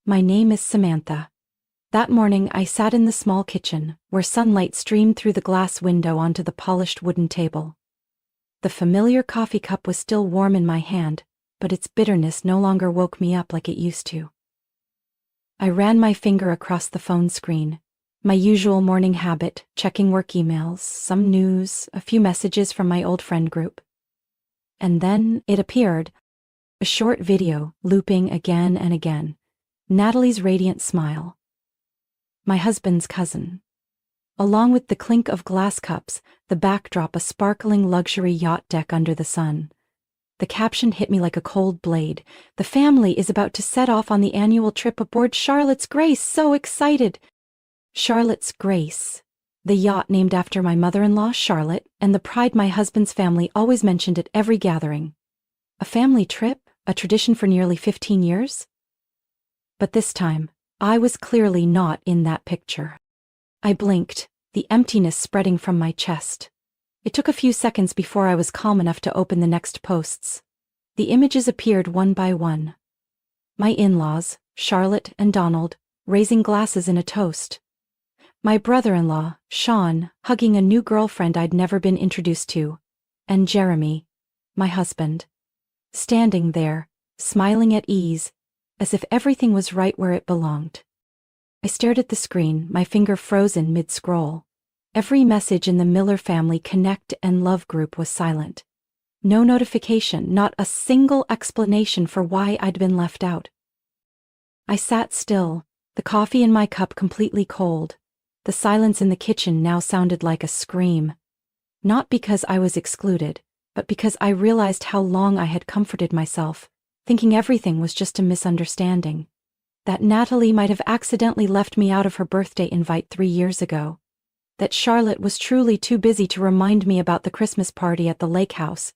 My name is Samantha. That morning I sat in the small kitchen, where sunlight streamed through the glass window onto the polished wooden table. The familiar coffee cup was still warm in my hand, but its bitterness no longer woke me up like it used to. I ran my finger across the phone screen, my usual morning habit, checking work emails, some news, a few messages from my old friend group. And then it appeared, a short video, looping again and again. Natalie's radiant smile. My husband's cousin. Along with the clink of glass cups, the backdrop a sparkling luxury yacht deck under the sun. The caption hit me like a cold blade. The family is about to set off on the annual trip aboard Charlotte's Grace. So excited! Charlotte's Grace. The yacht named after my mother-in-law, Charlotte, and the pride my husband's family always mentioned at every gathering. A family trip? A tradition for nearly 15 years? But this time, I was clearly not in that picture. I blinked, the emptiness spreading from my chest. It took a few seconds before I was calm enough to open the next posts. The images appeared one by one. My in-laws, Charlotte and Donald, raising glasses in a toast. My brother-in-law, Sean, hugging a new girlfriend I'd never been introduced to. And Jeremy, my husband, standing there, smiling at ease, as if everything was right where it belonged. I stared at the screen, my finger frozen mid-scroll. Every message in the Miller family Connect and Love group was silent. No notification, not a single explanation for why I'd been left out. I sat still, the coffee in my cup completely cold. The silence in the kitchen now sounded like a scream. Not because I was excluded, but because I realized how long I had comforted myself, thinking everything was just a misunderstanding. That Natalie might have accidentally left me out of her birthday invite 3 years ago. That Charlotte was truly too busy to remind me about the Christmas party at the lake house.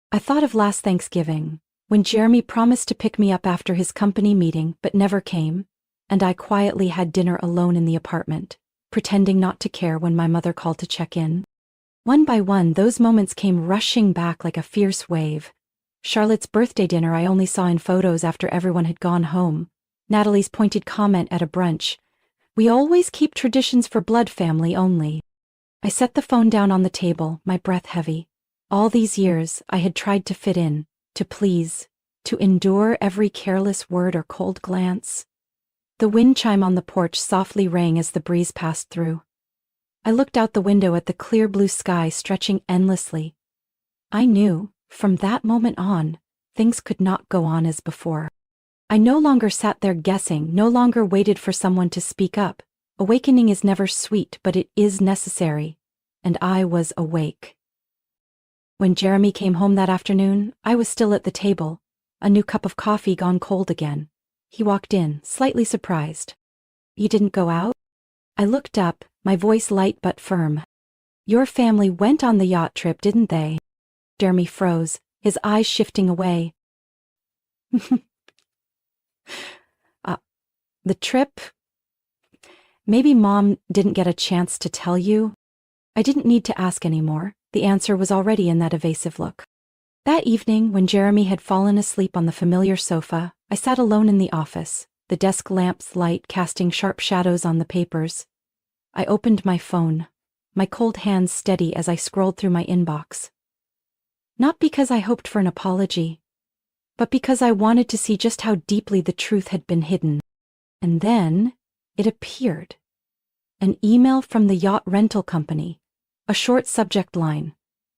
I thought of last Thanksgiving, when Jeremy promised to pick me up after his company meeting but never came, and I quietly had dinner alone in the apartment, pretending not to care when my mother called to check in. One by one, those moments came rushing back like a fierce wave. Charlotte's birthday dinner I only saw in photos after everyone had gone home. Natalie's pointed comment at a brunch. We always keep traditions for blood family only. I set the phone down on the table, my breath heavy. All these years, I had tried to fit in, to please, to endure every careless word or cold glance. The wind chime on the porch softly rang as the breeze passed through. I looked out the window at the clear blue sky stretching endlessly. I knew, from that moment on, things could not go on as before. I no longer sat there guessing, no longer waited for someone to speak up. Awakening is never sweet, but it is necessary. And I was awake. When Jeremy came home that afternoon, I was still at the table, a new cup of coffee gone cold again. He walked in, slightly surprised. You didn't go out? I looked up, my voice light but firm. Your family went on the yacht trip, didn't they? Jeremy froze, his eyes shifting away. The trip? Maybe Mom didn't get a chance to tell you? I didn't need to ask anymore. The answer was already in that evasive look. That evening, when Jeremy had fallen asleep on the familiar sofa, I sat alone in the office, the desk lamp's light casting sharp shadows on the papers. I opened my phone, my cold hands steady as I scrolled through my inbox. Not because I hoped for an apology, but because I wanted to see just how deeply the truth had been hidden. And then, it appeared. An email from the yacht rental company. A short subject line.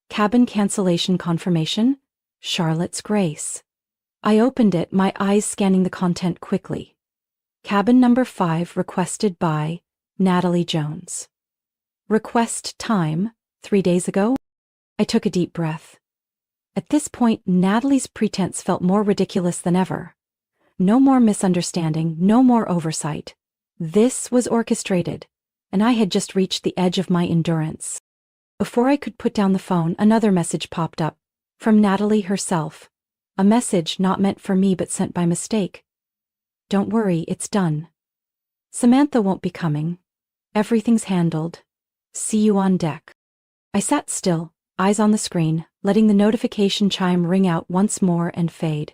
Cabin cancellation confirmation, Charlotte's Grace. I opened it, my eyes scanning the content quickly. Cabin number 5 requested by Natalie Jones. Request time, 3 days ago? I took a deep breath. At this point, Natalie's pretense felt more ridiculous than ever. No more misunderstanding, no more oversight. This was orchestrated, and I had just reached the edge of my endurance. Before I could put down the phone, another message popped up, from Natalie herself. A message not meant for me but sent by mistake. Don't worry, it's done. Samantha won't be coming. Everything's handled. See you on deck. I sat still, eyes on the screen, letting the notification chime ring out once more and fade.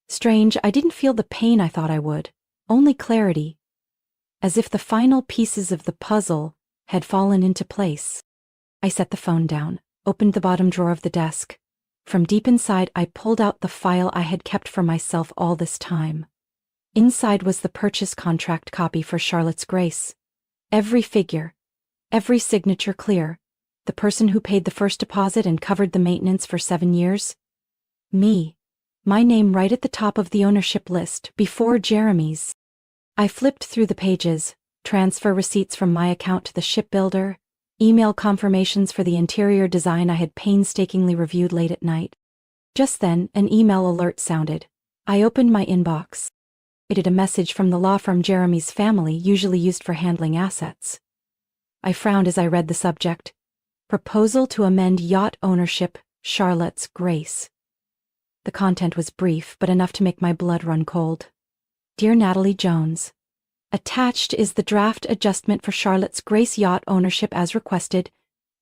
Strange, I didn't feel the pain I thought I would, only clarity, as if the final pieces of the puzzle had fallen into place. I set the phone down, opened the bottom drawer of the desk. From deep inside, I pulled out the file I had kept for myself all this time. Inside was the purchase contract copy for Charlotte's Grace. Every figure, every signature clear. The person who paid the first deposit and covered the maintenance for 7 years? Me. My name right at the top of the ownership list, before Jeremy's. I flipped through the pages, transfer receipts from my account to the shipbuilder, email confirmations for the interior design I had painstakingly reviewed late at night. Just then, an email alert sounded. I opened my inbox. It had a message from the law firm Jeremy's family, usually used for handling assets. I frowned as I read the subject. Proposal to amend yacht ownership, Charlotte's Grace. The content was brief, but enough to make my blood run cold. Dear Natalie Jones, attached is the draft adjustment for Charlotte's Grace yacht ownership as requested,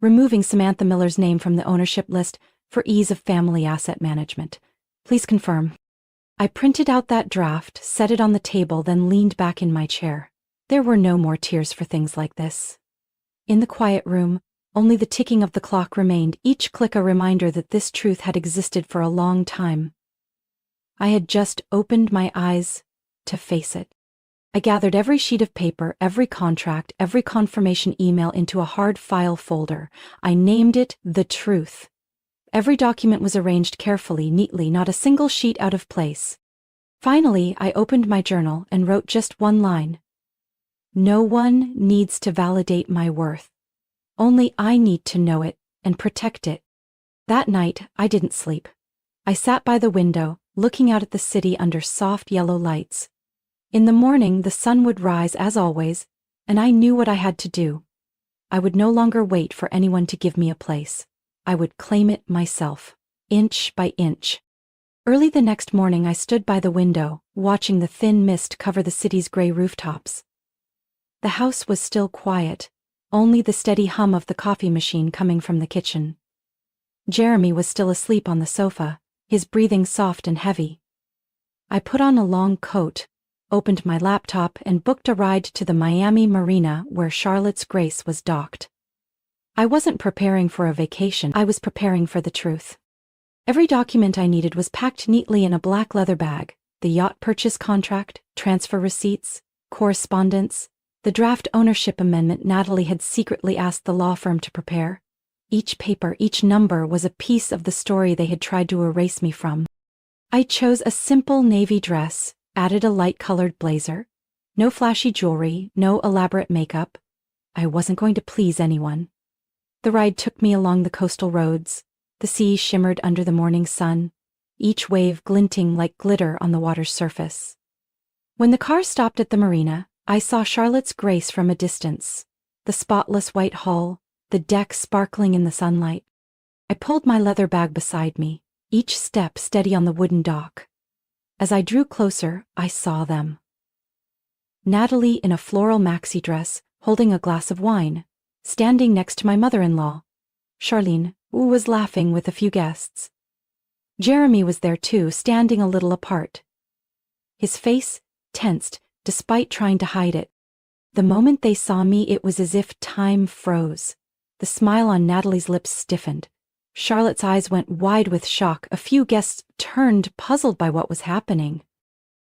removing Samantha Miller's name from the ownership list for ease of family asset management. Please confirm. I printed out that draft, set it on the table, then leaned back in my chair. There were no more tears for things like this. In the quiet room, only the ticking of the clock remained, each click a reminder that this truth had existed for a long time. I had just opened my eyes to face it. I gathered every sheet of paper, every contract, every confirmation email into a hard file folder. I named it The Truth. Every document was arranged carefully, neatly, not a single sheet out of place. Finally, I opened my journal and wrote just one line. No one needs to validate my worth. Only I need to know it and protect it. That night, I didn't sleep. I sat by the window, looking out at the city under soft yellow lights. In the morning, the sun would rise as always, and I knew what I had to do. I would no longer wait for anyone to give me a place. I would claim it myself, inch by inch. Early the next morning, I stood by the window, watching the thin mist cover the city's gray rooftops. The house was still quiet, only the steady hum of the coffee machine coming from the kitchen. Jeremy was still asleep on the sofa, his breathing soft and heavy. I put on a long coat, opened my laptop, and booked a ride to the Miami marina where Charlotte's Grace was docked. I wasn't preparing for a vacation, I was preparing for the truth. Every document I needed was packed neatly in a black leather bag: the yacht purchase contract, transfer receipts, correspondence, the draft ownership amendment Natalie had secretly asked the law firm to prepare. Each paper, each number was a piece of the story they had tried to erase me from. I chose a simple navy dress, added a light-colored blazer. No flashy jewelry, no elaborate makeup. I wasn't going to please anyone. The ride took me along the coastal roads. The sea shimmered under the morning sun, each wave glinting like glitter on the water's surface. When the car stopped at the marina, I saw Charlotte's Grace from a distance, the spotless white hull, the deck sparkling in the sunlight. I pulled my leather bag beside me, each step steady on the wooden dock. As I drew closer, I saw them. Natalie in a floral maxi dress, holding a glass of wine, standing next to my mother-in-law. Charlene, who was laughing with a few guests. Jeremy was there too, standing a little apart. His face tensed, despite trying to hide it. The moment they saw me, it was as if time froze. The smile on Natalie's lips stiffened. Charlotte's eyes went wide with shock. A few guests turned, puzzled by what was happening.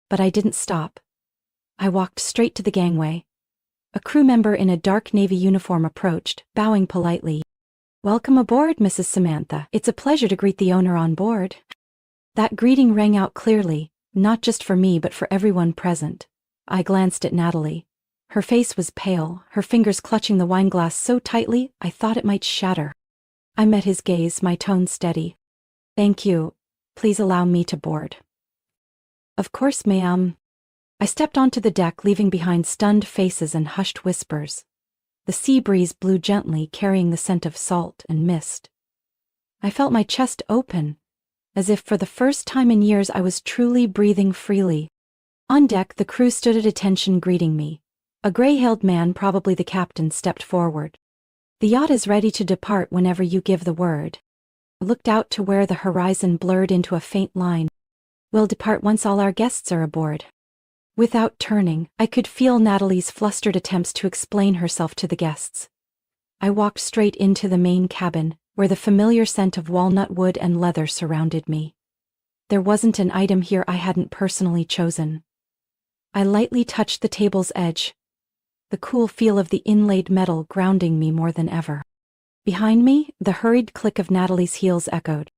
But I didn't stop. I walked straight to the gangway. A crew member in a dark navy uniform approached, bowing politely. "Welcome aboard, Mrs. Samantha. It's a pleasure to greet the owner on board." That greeting rang out clearly, not just for me but for everyone present. I glanced at Natalie. Her face was pale, her fingers clutching the wineglass so tightly I thought it might shatter. I met his gaze, my tone steady. "Thank you. Please allow me to board." "Of course, ma'am." I stepped onto the deck, leaving behind stunned faces and hushed whispers. The sea breeze blew gently, carrying the scent of salt and mist. I felt my chest open, as if for the first time in years I was truly breathing freely. On deck, the crew stood at attention, greeting me. A gray-haired man, probably the captain, stepped forward. "The yacht is ready to depart whenever you give the word." I looked out to where the horizon blurred into a faint line. "We'll depart once all our guests are aboard." Without turning, I could feel Natalie's flustered attempts to explain herself to the guests. I walked straight into the main cabin, where the familiar scent of walnut wood and leather surrounded me. There wasn't an item here I hadn't personally chosen. I lightly touched the table's edge, the cool feel of the inlaid metal grounding me more than ever. Behind me, the hurried click of Natalie's heels echoed.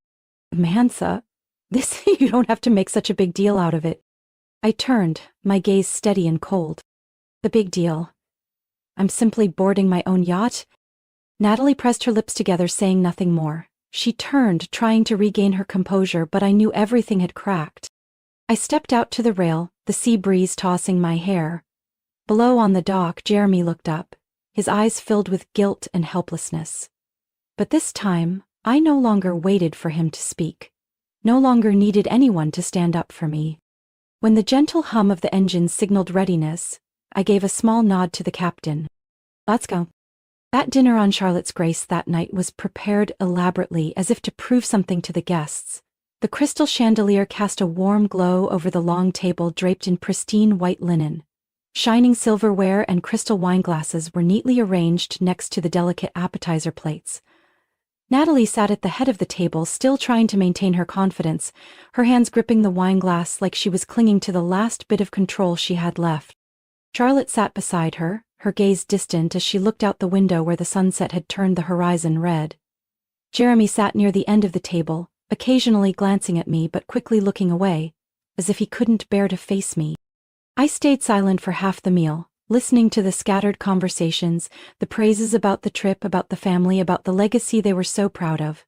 Samantha, you don't have to make such a big deal out of it. I turned, my gaze steady and cold. The big deal. I'm simply boarding my own yacht. Natalie pressed her lips together, saying nothing more. She turned, trying to regain her composure, but I knew everything had cracked. I stepped out to the rail, the sea breeze tossing my hair. Below on the dock, Jeremy looked up, his eyes filled with guilt and helplessness. But this time, I no longer waited for him to speak. No longer needed anyone to stand up for me. When the gentle hum of the engine signaled readiness, I gave a small nod to the captain. Let's go. That dinner on Charlotte's Grace that night was prepared elaborately as if to prove something to the guests. The crystal chandelier cast a warm glow over the long table draped in pristine white linen. Shining silverware and crystal wine glasses were neatly arranged next to the delicate appetizer plates. Natalie sat at the head of the table, still trying to maintain her confidence, her hands gripping the wine glass like she was clinging to the last bit of control she had left. Charlotte sat beside her, her gaze distant as she looked out the window where the sunset had turned the horizon red. Jeremy sat near the end of the table, occasionally glancing at me but quickly looking away, as if he couldn't bear to face me. I stayed silent for half the meal, listening to the scattered conversations, the praises about the trip, about the family, about the legacy they were so proud of.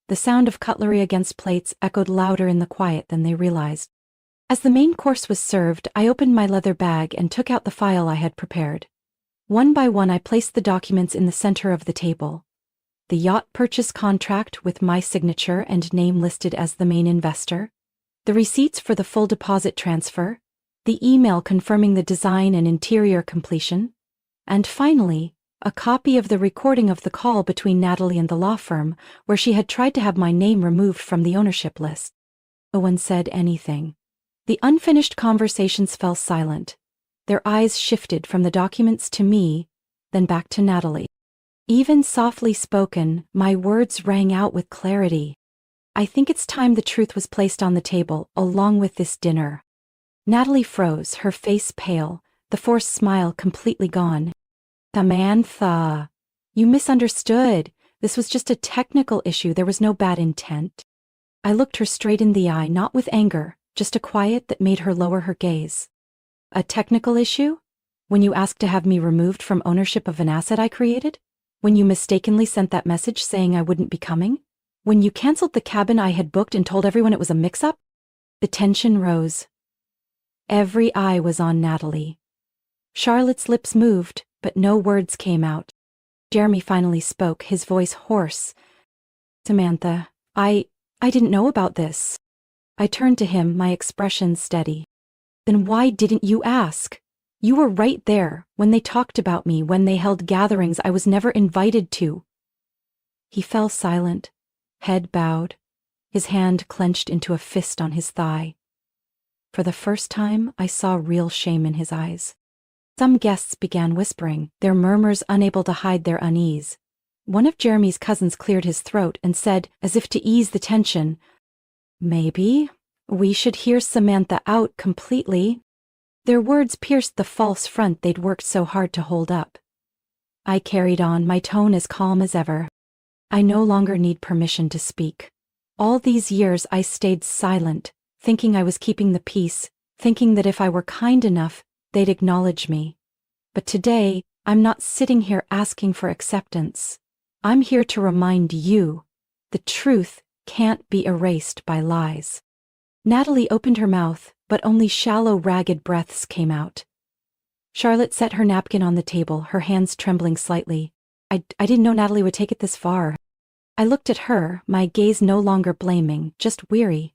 The sound of cutlery against plates echoed louder in the quiet than they realized. As the main course was served, I opened my leather bag and took out the file I had prepared. One by one I placed the documents in the center of the table. The yacht purchase contract with my signature and name listed as the main investor, the receipts for the full deposit transfer, the email confirming the design and interior completion, and finally, a copy of the recording of the call between Natalie and the law firm where she had tried to have my name removed from the ownership list. No one said anything. The unfinished conversations fell silent. Their eyes shifted from the documents to me, then back to Natalie. Even softly spoken, my words rang out with clarity. I think it's time the truth was placed on the table, along with this dinner. Natalie froze, her face pale, the forced smile completely gone. Samantha, you misunderstood. This was just a technical issue. There was no bad intent. I looked her straight in the eye, not with anger, just a quiet that made her lower her gaze. A technical issue? When you asked to have me removed from ownership of an asset I created? When you mistakenly sent that message saying I wouldn't be coming? When you canceled the cabin I had booked and told everyone it was a mix-up? The tension rose. Every eye was on Natalie. Charlotte's lips moved, but no words came out. Jeremy finally spoke, his voice hoarse. Samantha, I didn't know about this. I turned to him, my expression steady. Then why didn't you ask? You were right there, when they talked about me, when they held gatherings I was never invited to. He fell silent, head bowed, his hand clenched into a fist on his thigh. For the first time, I saw real shame in his eyes. Some guests began whispering, their murmurs unable to hide their unease. One of Jeremy's cousins cleared his throat and said, as if to ease the tension, "Maybe we should hear Samantha out completely." Their words pierced the false front they'd worked so hard to hold up. I carried on, my tone as calm as ever. I no longer need permission to speak. All these years I stayed silent, thinking I was keeping the peace, thinking that if I were kind enough, they'd acknowledge me. But today, I'm not sitting here asking for acceptance. I'm here to remind you, the truth can't be erased by lies. Natalie opened her mouth, but only shallow, ragged breaths came out. Charlotte set her napkin on the table, her hands trembling slightly. I didn't know Natalie would take it this far. I looked at her, my gaze no longer blaming, just weary.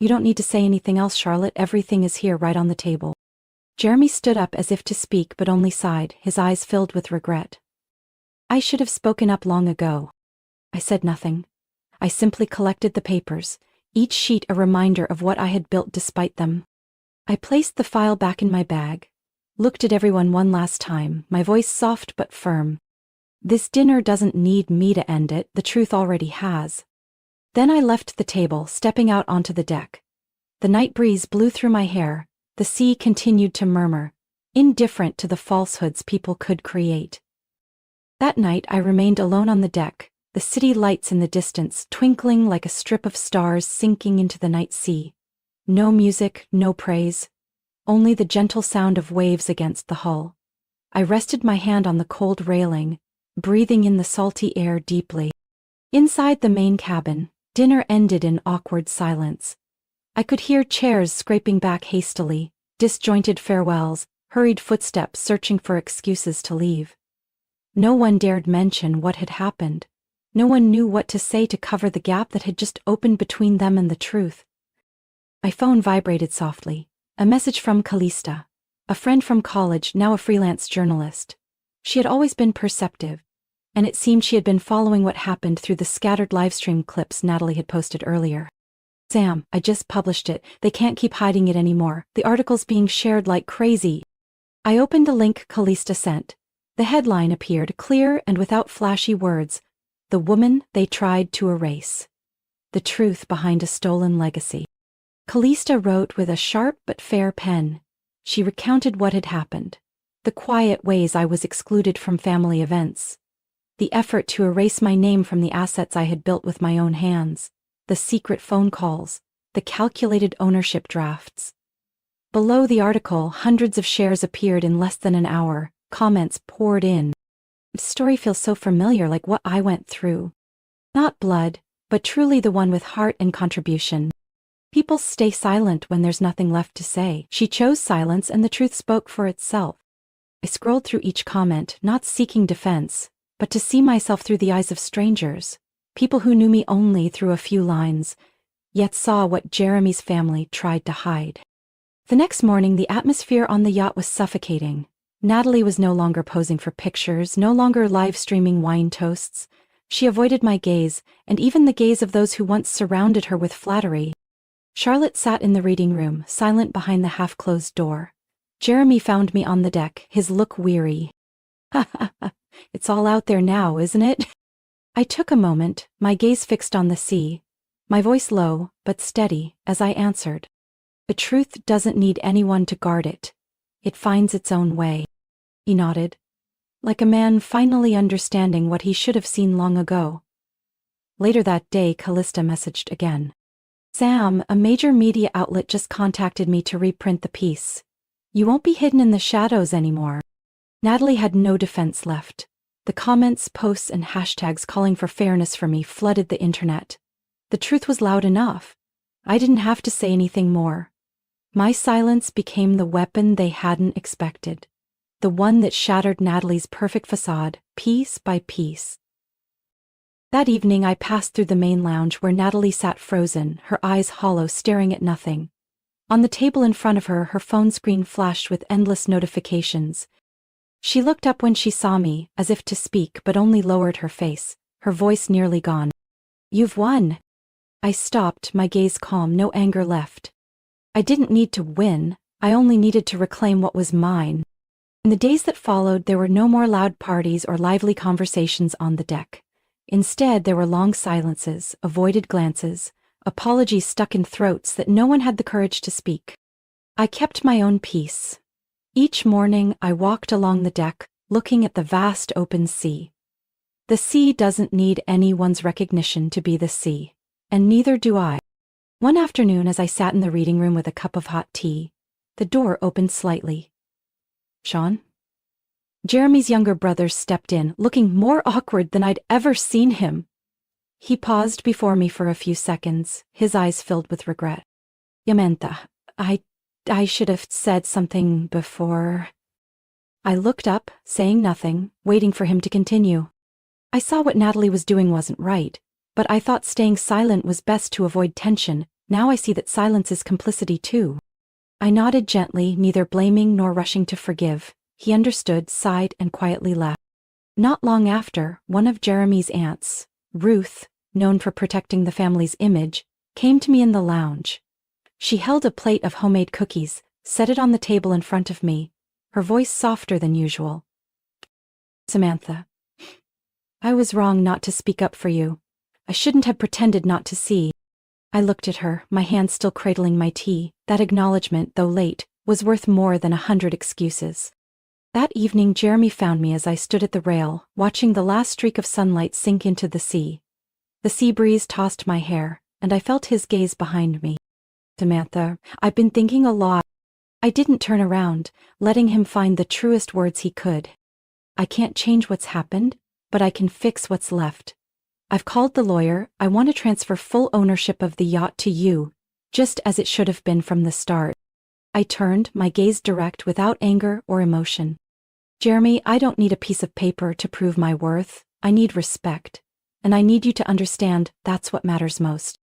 You don't need to say anything else, Charlotte. Everything is here right on the table. Jeremy stood up as if to speak, but only sighed, his eyes filled with regret. I should have spoken up long ago. I said nothing. I simply collected the papers, each sheet a reminder of what I had built despite them. I placed the file back in my bag, looked at everyone one last time, my voice soft but firm. This dinner doesn't need me to end it, the truth already has. Then I left the table, stepping out onto the deck. The night breeze blew through my hair, the sea continued to murmur, indifferent to the falsehoods people could create. That night I remained alone on the deck, the city lights in the distance twinkling like a strip of stars sinking into the night sea. No music, no praise, only the gentle sound of waves against the hull. I rested my hand on the cold railing, breathing in the salty air deeply. Inside the main cabin, dinner ended in awkward silence. I could hear chairs scraping back hastily, disjointed farewells, hurried footsteps searching for excuses to leave. No one dared mention what had happened. No one knew what to say to cover the gap that had just opened between them and the truth. My phone vibrated softly. A message from Callista, a friend from college, now a freelance journalist. She had always been perceptive, and it seemed she had been following what happened through the scattered livestream clips Natalie had posted earlier. Sam, I just published it. They can't keep hiding it anymore. The article's being shared like crazy. I opened the link Callista sent. The headline appeared clear and without flashy words. The woman they tried to erase. The truth behind a stolen legacy. Callista wrote with a sharp but fair pen. She recounted what had happened. The quiet ways I was excluded from family events. The effort to erase my name from the assets I had built with my own hands. The secret phone calls. The calculated ownership drafts. Below the article, hundreds of shares appeared in less than an hour. Comments poured in. The story feels so familiar, like what I went through. Not blood, but truly the one with heart and contribution. People stay silent when there's nothing left to say. She chose silence and the truth spoke for itself. I scrolled through each comment, not seeking defense, but to see myself through the eyes of strangers. People who knew me only through a few lines, yet saw what Jeremy's family tried to hide. The next morning, the atmosphere on the yacht was suffocating. Natalie was no longer posing for pictures, no longer live-streaming wine toasts. She avoided my gaze, and even the gaze of those who once surrounded her with flattery. Charlotte sat in the reading room, silent behind the half-closed door. Jeremy found me on the deck, his look weary. "Ha ha ha, it's all out there now, isn't it?" I took a moment, my gaze fixed on the sea, my voice low but steady as I answered. The truth doesn't need anyone to guard it. It finds its own way. He nodded, like a man finally understanding what he should have seen long ago. Later that day, Callista messaged again. "Sam, a major media outlet just contacted me to reprint the piece. You won't be hidden in the shadows anymore." Natalie had no defense left. The comments, posts, and hashtags calling for fairness for me flooded the internet. The truth was loud enough. I didn't have to say anything more. My silence became the weapon they hadn't expected. The one that shattered Natalie's perfect facade, piece by piece. That evening I passed through the main lounge where Natalie sat frozen, her eyes hollow, staring at nothing. On the table in front of her, her phone screen flashed with endless notifications. She looked up when she saw me, as if to speak, but only lowered her face, her voice nearly gone. "You've won." I stopped, my gaze calm, no anger left. I didn't need to win, I only needed to reclaim what was mine. In the days that followed, there were no more loud parties or lively conversations on the deck. Instead, there were long silences, avoided glances, apologies stuck in throats that no one had the courage to speak. I kept my own peace. Each morning, I walked along the deck, looking at the vast open sea. The sea doesn't need anyone's recognition to be the sea, and neither do I. One afternoon, as I sat in the reading room with a cup of hot tea, the door opened slightly. "Sean?" Jeremy's younger brother stepped in, looking more awkward than I'd ever seen him. He paused before me for a few seconds, his eyes filled with regret. "Yamantha, I should have said something before." I looked up, saying nothing, waiting for him to continue. I saw what Natalie was doing wasn't right, but I thought staying silent was best to avoid tension. Now I see that silence is complicity too. I nodded gently, neither blaming nor rushing to forgive. He understood, sighed, and quietly left. Not long after, one of Jeremy's aunts, Ruth, known for protecting the family's image, came to me in the lounge. She held a plate of homemade cookies, set it on the table in front of me, her voice softer than usual. Samantha, I was wrong not to speak up for you. I shouldn't have pretended not to see. I looked at her, my hand still cradling my tea. That acknowledgement, though late, was worth more than 100 excuses. That evening Jeremy found me as I stood at the rail, watching the last streak of sunlight sink into the sea. The sea breeze tossed my hair, and I felt his gaze behind me. Samantha, I've been thinking a lot. I didn't turn around, letting him find the truest words he could. I can't change what's happened, but I can fix what's left. I've called the lawyer. I want to transfer full ownership of the yacht to you, just as it should have been from the start. I turned, my gaze direct without anger or emotion. Jeremy, I don't need a piece of paper to prove my worth. I need respect. And I need you to understand that's what matters most.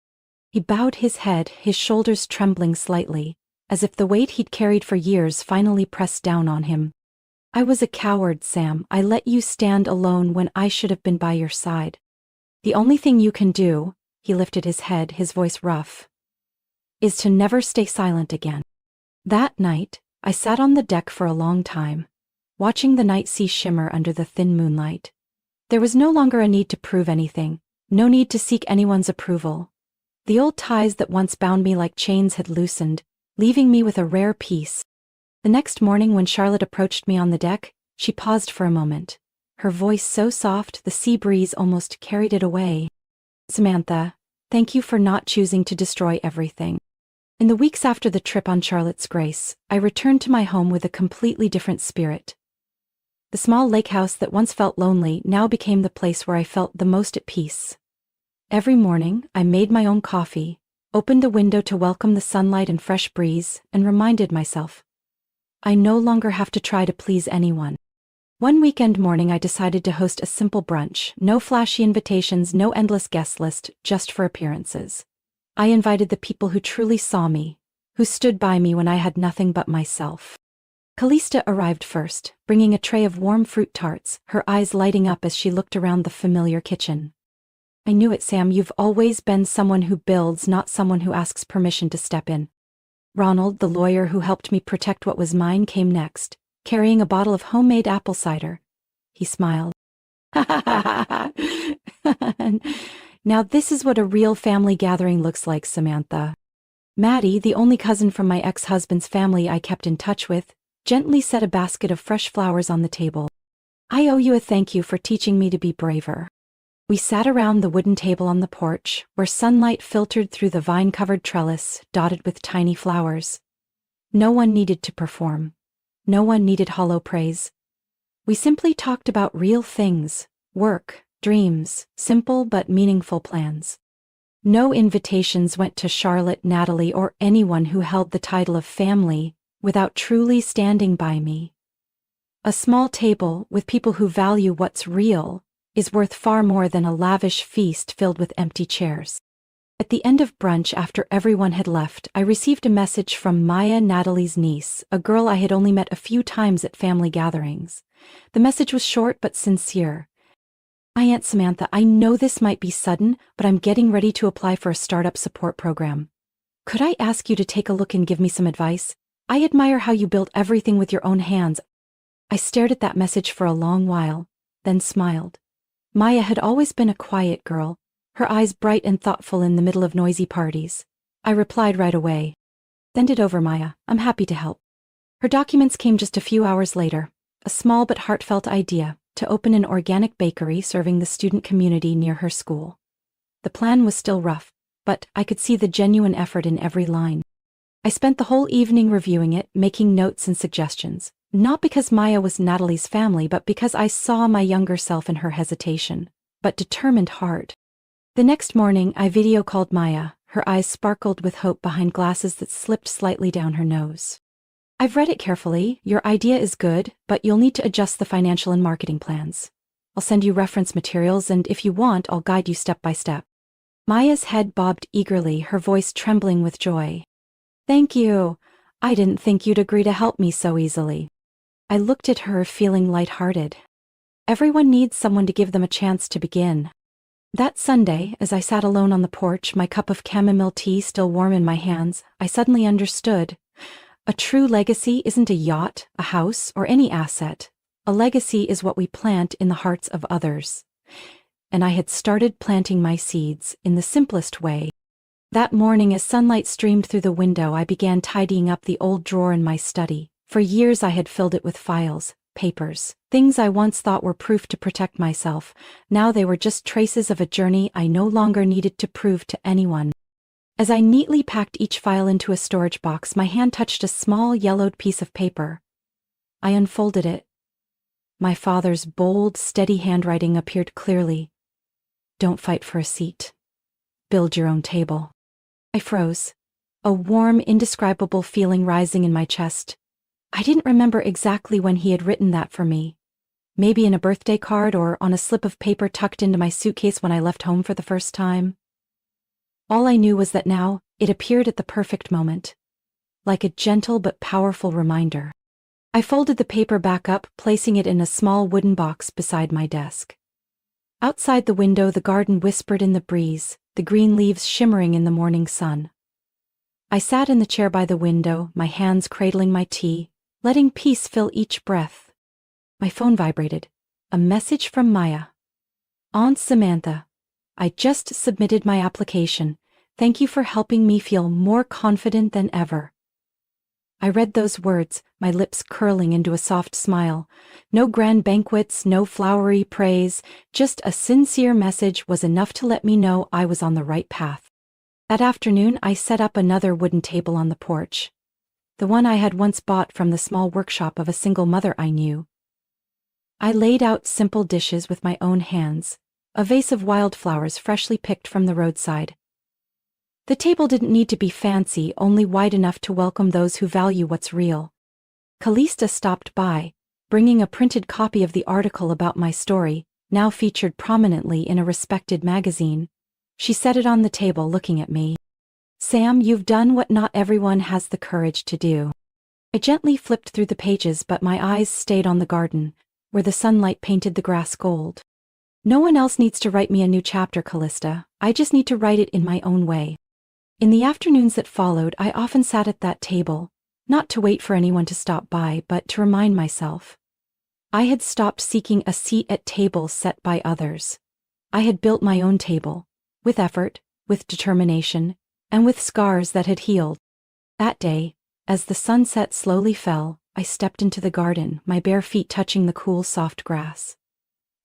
He bowed his head, his shoulders trembling slightly, as if the weight he'd carried for years finally pressed down on him. I was a coward, Sam. I let you stand alone when I should have been by your side. The only thing you can do, he lifted his head, his voice rough, is to never stay silent again. That night, I sat on the deck for a long time, watching the night sea shimmer under the thin moonlight. There was no longer a need to prove anything, no need to seek anyone's approval. The old ties that once bound me like chains had loosened, leaving me with a rare peace. The next morning when Charlotte approached me on the deck, she paused for a moment. Her voice so soft the sea breeze almost carried it away. Samantha, thank you for not choosing to destroy everything. In the weeks after the trip on Charlotte's Grace, I returned to my home with a completely different spirit. The small lake house that once felt lonely now became the place where I felt the most at peace. Every morning, I made my own coffee, opened the window to welcome the sunlight and fresh breeze, and reminded myself, I no longer have to try to please anyone. One weekend morning I decided to host a simple brunch, no flashy invitations, no endless guest list, just for appearances. I invited the people who truly saw me, who stood by me when I had nothing but myself. Callista arrived first, bringing a tray of warm fruit tarts, her eyes lighting up as she looked around the familiar kitchen. I knew it, Sam. You've always been someone who builds, not someone who asks permission to step in. Ronald, the lawyer who helped me protect what was mine, came next, carrying a bottle of homemade apple cider. He smiled. Now this is what a real family gathering looks like, Samantha. Maddie, the only cousin from my ex-husband's family I kept in touch with, gently set a basket of fresh flowers on the table. I owe you a thank you for teaching me to be braver. We sat around the wooden table on the porch, where sunlight filtered through the vine-covered trellis, dotted with tiny flowers. No one needed to perform. No one needed hollow praise. We simply talked about real things, work, dreams, simple but meaningful plans. No invitations went to Charlotte, Natalie, or anyone who held the title of family without truly standing by me. A small table with people who value what's real is worth far more than a lavish feast filled with empty chairs. At the end of brunch, after everyone had left, I received a message from Maya, Natalie's niece, a girl I had only met a few times at family gatherings. The message was short but sincere. "My Aunt Samantha, I know this might be sudden, but I'm getting ready to apply for a startup support program. Could I ask you to take a look and give me some advice? I admire how you built everything with your own hands." I stared at that message for a long while, then smiled. Maya had always been a quiet girl, her eyes bright and thoughtful in the middle of noisy parties. I replied right away. "Send it over, Maya. I'm happy to help." Her documents came just a few hours later, a small but heartfelt idea to open an organic bakery serving the student community near her school. The plan was still rough, but I could see the genuine effort in every line. I spent the whole evening reviewing it, making notes and suggestions. Not because Maya was Natalie's family, but because I saw my younger self in her hesitation, but determined heart. The next morning, I video called Maya. Her eyes sparkled with hope behind glasses that slipped slightly down her nose. "I've read it carefully. Your idea is good, but you'll need to adjust the financial and marketing plans. I'll send you reference materials, and if you want, I'll guide you step by step." Maya's head bobbed eagerly, her voice trembling with joy. "Thank you. I didn't think you'd agree to help me so easily." I looked at her, feeling lighthearted. Everyone needs someone to give them a chance to begin. That Sunday, as I sat alone on the porch, my cup of chamomile tea still warm in my hands, I suddenly understood. A true legacy isn't a yacht, a house, or any asset. A legacy is what we plant in the hearts of others. And I had started planting my seeds in the simplest way. That morning, as sunlight streamed through the window, I began tidying up the old drawer in my study. For years I had filled it with files, papers, things I once thought were proof to protect myself. Now they were just traces of a journey I no longer needed to prove to anyone. As I neatly packed each file into a storage box, my hand touched a small yellowed piece of paper. I unfolded it. My father's bold, steady handwriting appeared clearly. Don't fight for a seat. Build your own table. I froze, a warm, indescribable feeling rising in my chest. I didn't remember exactly when he had written that for me. Maybe in a birthday card or on a slip of paper tucked into my suitcase when I left home for the first time. All I knew was that now, it appeared at the perfect moment. Like a gentle but powerful reminder. I folded the paper back up, placing it in a small wooden box beside my desk. Outside the window, the garden whispered in the breeze, the green leaves shimmering in the morning sun. I sat in the chair by the window, my hands cradling my tea, letting peace fill each breath. My phone vibrated. A message from Maya. Aunt Samantha, I just submitted my application. Thank you for helping me feel more confident than ever. I read those words, my lips curling into a soft smile. No grand banquets, no flowery praise, just a sincere message was enough to let me know I was on the right path. That afternoon, I set up another wooden table on the porch. The one I had once bought from the small workshop of a single mother I knew. I laid out simple dishes with my own hands, a vase of wildflowers freshly picked from the roadside. The table didn't need to be fancy, only wide enough to welcome those who value what's real. Callista stopped by, bringing a printed copy of the article about my story, now featured prominently in a respected magazine. She set it on the table, looking at me. Sam, you've done what not everyone has the courage to do. I gently flipped through the pages, but my eyes stayed on the garden, where the sunlight painted the grass gold. No one else needs to write me a new chapter, Callista. I just need to write it in my own way. In the afternoons that followed, I often sat at that table, not to wait for anyone to stop by, but to remind myself. I had stopped seeking a seat at tables set by others. I had built my own table, with effort, with determination, and with scars that had healed. That day, as the sunset slowly fell, I stepped into the garden, my bare feet touching the cool, soft grass.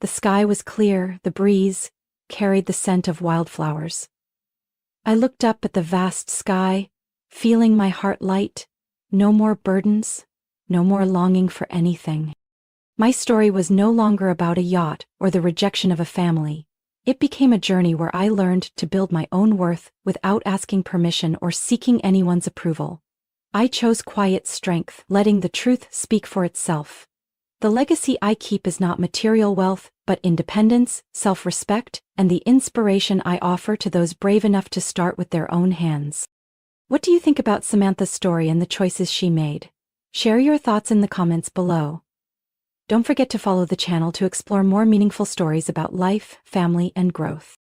The sky was clear, the breeze carried the scent of wildflowers. I looked up at the vast sky, feeling my heart light. No more burdens, no more longing for anything. My story was no longer about a yacht or the rejection of a family. It became a journey where I learned to build my own worth without asking permission or seeking anyone's approval. I chose quiet strength, letting the truth speak for itself. The legacy I keep is not material wealth, but independence, self-respect, and the inspiration I offer to those brave enough to start with their own hands. What do you think about Samantha's story and the choices she made? Share your thoughts in the comments below. Don't forget to follow the channel to explore more meaningful stories about life, family, and growth.